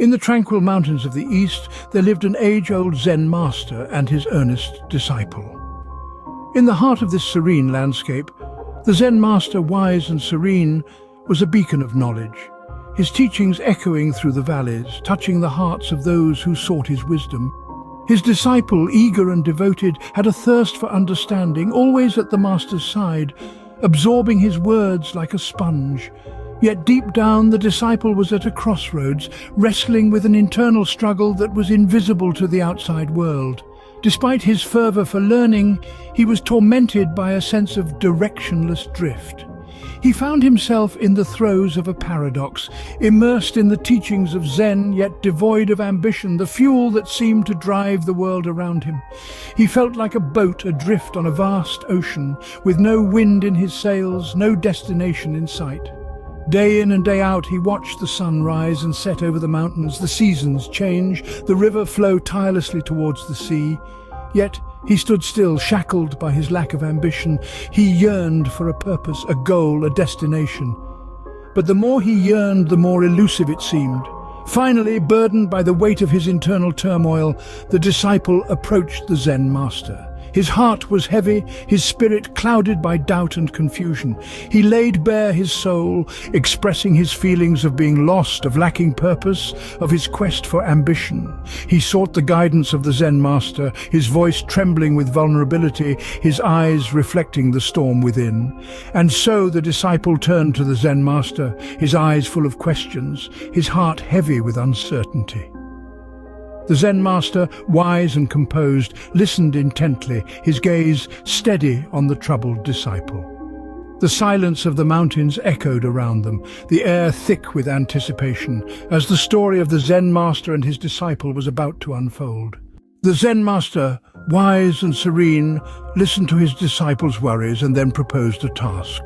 In the tranquil mountains of the east, there lived an age-old Zen master and his earnest disciple. In the heart of this serene landscape, the Zen master, wise and serene, was a beacon of knowledge, his teachings echoing through the valleys, touching the hearts of those who sought his wisdom. His disciple, eager and devoted, had a thirst for understanding, always at the master's side, absorbing his words like a sponge. Yet deep down, the disciple was at a crossroads, wrestling with an internal struggle that was invisible to the outside world. Despite his fervor for learning, he was tormented by a sense of directionless drift. He found himself in the throes of a paradox, immersed in the teachings of Zen, yet devoid of ambition, the fuel that seemed to drive the world around him. He felt like a boat adrift on a vast ocean, with no wind in his sails, no destination in sight. Day in and day out, he watched the sun rise and set over the mountains, the seasons change, the river flow tirelessly towards the sea. Yet he stood still, shackled by his lack of ambition. He yearned for a purpose, a goal, a destination. But the more he yearned, the more elusive it seemed. Finally, burdened by the weight of his internal turmoil, the disciple approached the Zen master. His heart was heavy, his spirit clouded by doubt and confusion. He laid bare his soul, expressing his feelings of being lost, of lacking purpose, of his quest for ambition. He sought the guidance of the Zen master, his voice trembling with vulnerability, his eyes reflecting the storm within. And so the disciple turned to the Zen master, his eyes full of questions, his heart heavy with uncertainty. The Zen master, wise and composed, listened intently, his gaze steady on the troubled disciple. The silence of the mountains echoed around them, the air thick with anticipation, as the story of the Zen master and his disciple was about to unfold. The Zen master, wise and serene, listened to his disciple's worries and then proposed a task.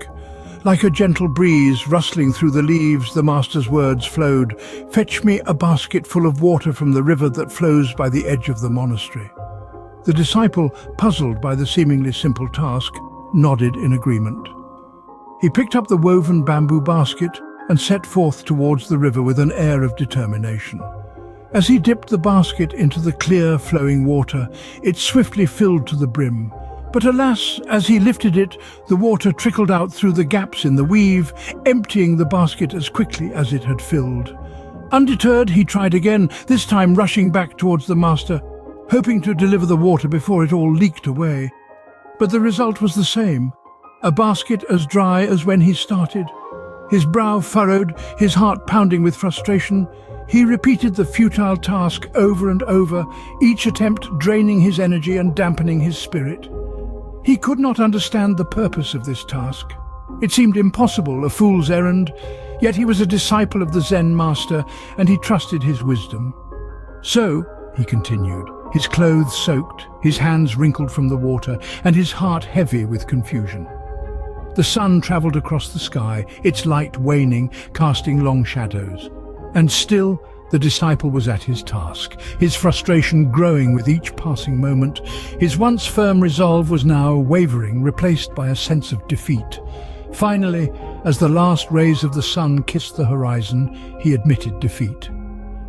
Like a gentle breeze rustling through the leaves, the master's words flowed. "Fetch me a basket full of water from the river that flows by the edge of the monastery." The disciple, puzzled by the seemingly simple task, nodded in agreement. He picked up the woven bamboo basket and set forth towards the river with an air of determination. As he dipped the basket into the clear, flowing water, it swiftly filled to the brim. But alas, as he lifted it, the water trickled out through the gaps in the weave, emptying the basket as quickly as it had filled. Undeterred, he tried again, this time rushing back towards the master, hoping to deliver the water before it all leaked away. But the result was the same, a basket as dry as when he started. His brow furrowed, his heart pounding with frustration, he repeated the futile task over and over, each attempt draining his energy and dampening his spirit. He could not understand the purpose of this task. It seemed impossible, a fool's errand, yet he was a disciple of the Zen master and he trusted his wisdom. "So," he continued, his clothes soaked, his hands wrinkled from the water, and his heart heavy with confusion. The sun travelled across the sky, its light waning, casting long shadows. And still, the disciple was at his task, his frustration growing with each passing moment. His once firm resolve was now wavering, replaced by a sense of defeat. Finally, as the last rays of the sun kissed the horizon, he admitted defeat.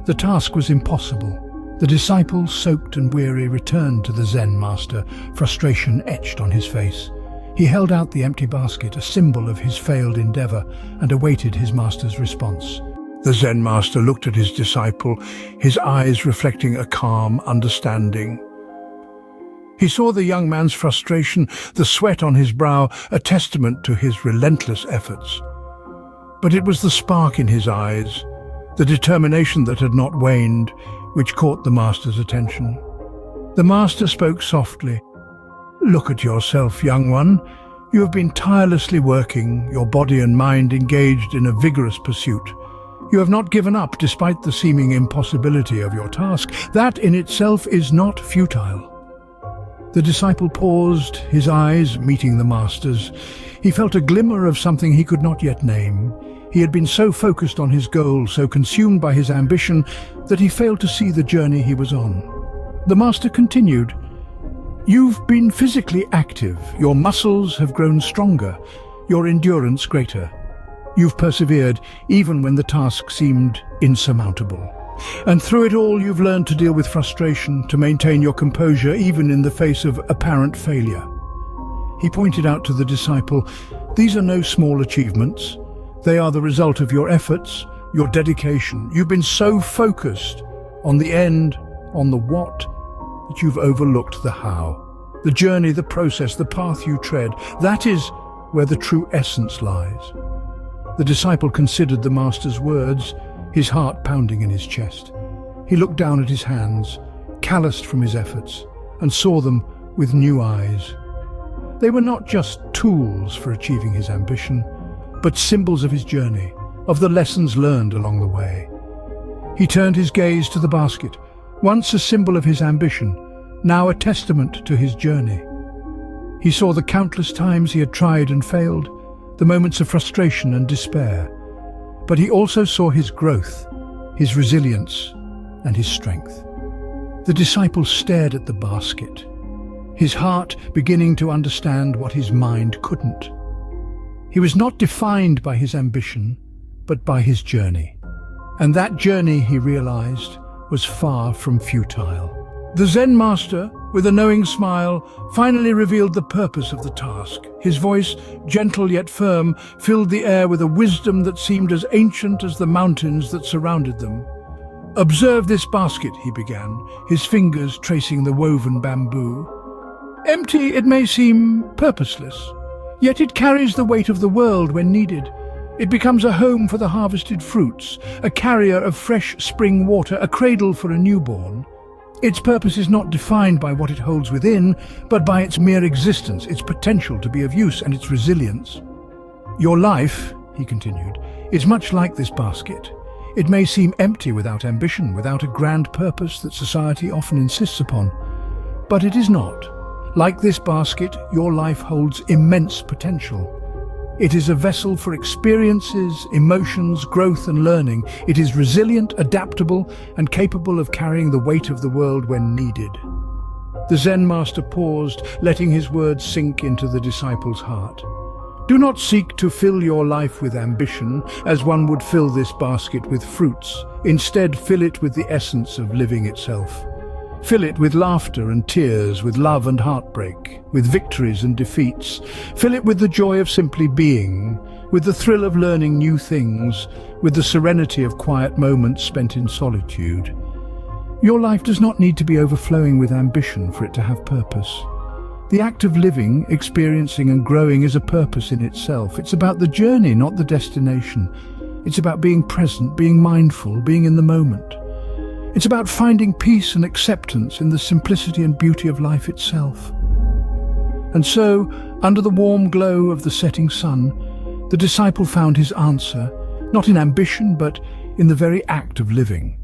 The task was impossible. The disciple, soaked and weary, returned to the Zen master, frustration etched on his face. He held out the empty basket, a symbol of his failed endeavor, and awaited his master's response. The Zen master looked at his disciple, his eyes reflecting a calm understanding. He saw the young man's frustration, the sweat on his brow, a testament to his relentless efforts. But it was the spark in his eyes, the determination that had not waned, which caught the master's attention. The master spoke softly. "Look at yourself, young one. You have been tirelessly working, your body and mind engaged in a vigorous pursuit. You have not given up despite the seeming impossibility of your task. That in itself is not futile." The disciple paused, his eyes meeting the master's. He felt a glimmer of something he could not yet name. He had been so focused on his goal, so consumed by his ambition, that he failed to see the journey he was on. The master continued, "You've been physically active, your muscles have grown stronger, your endurance greater. You've persevered even when the task seemed insurmountable. And through it all, you've learned to deal with frustration, to maintain your composure even in the face of apparent failure. He pointed out to the disciple, "These are no small achievements. They are the result of your efforts, your dedication. You've been so focused on the end, on the what, that you've overlooked the how. The journey, the process, the path you tread, that is where the true essence lies." The disciple considered the Master's words, his heart pounding in his chest. He looked down at his hands, calloused from his efforts, and saw them with new eyes. They were not just tools for achieving his ambition, but symbols of his journey, of the lessons learned along the way. He turned his gaze to the basket, once a symbol of his ambition, now a testament to his journey. He saw the countless times he had tried and failed, the moments of frustration and despair. But he also saw his growth, his resilience, and his strength. The disciple stared at the basket, his heart beginning to understand what his mind couldn't. He was not defined by his ambition, but by his journey. And that journey, he realized, was far from futile. The Zen master, with a knowing smile, finally revealed the purpose of the task. His voice, gentle yet firm, filled the air with a wisdom that seemed as ancient as the mountains that surrounded them. "Observe this basket," he began, his fingers tracing the woven bamboo. "Empty it may seem, purposeless, yet it carries the weight of the world when needed. It becomes a home for the harvested fruits, a carrier of fresh spring water, a cradle for a newborn. Its purpose is not defined by what it holds within, but by its mere existence, its potential to be of use, and its resilience. Your life," he continued, "is much like this basket. It may seem empty without ambition, without a grand purpose that society often insists upon. But it is not. Like this basket, your life holds immense potential. It is a vessel for experiences, emotions, growth and learning. It is resilient, adaptable, and capable of carrying the weight of the world when needed." The Zen master paused, letting his words sink into the disciple's heart. "Do not seek to fill your life with ambition, as one would fill this basket with fruits. Instead, fill it with the essence of living itself. Fill it with laughter and tears, with love and heartbreak, with victories and defeats. Fill it with the joy of simply being, with the thrill of learning new things, with the serenity of quiet moments spent in solitude. Your life does not need to be overflowing with ambition for it to have purpose. The act of living, experiencing and growing is a purpose in itself. It's about the journey, not the destination. It's about being present, being mindful, being in the moment. It's about finding peace and acceptance in the simplicity and beauty of life itself." And so, under the warm glow of the setting sun, the disciple found his answer, not in ambition, but in the very act of living.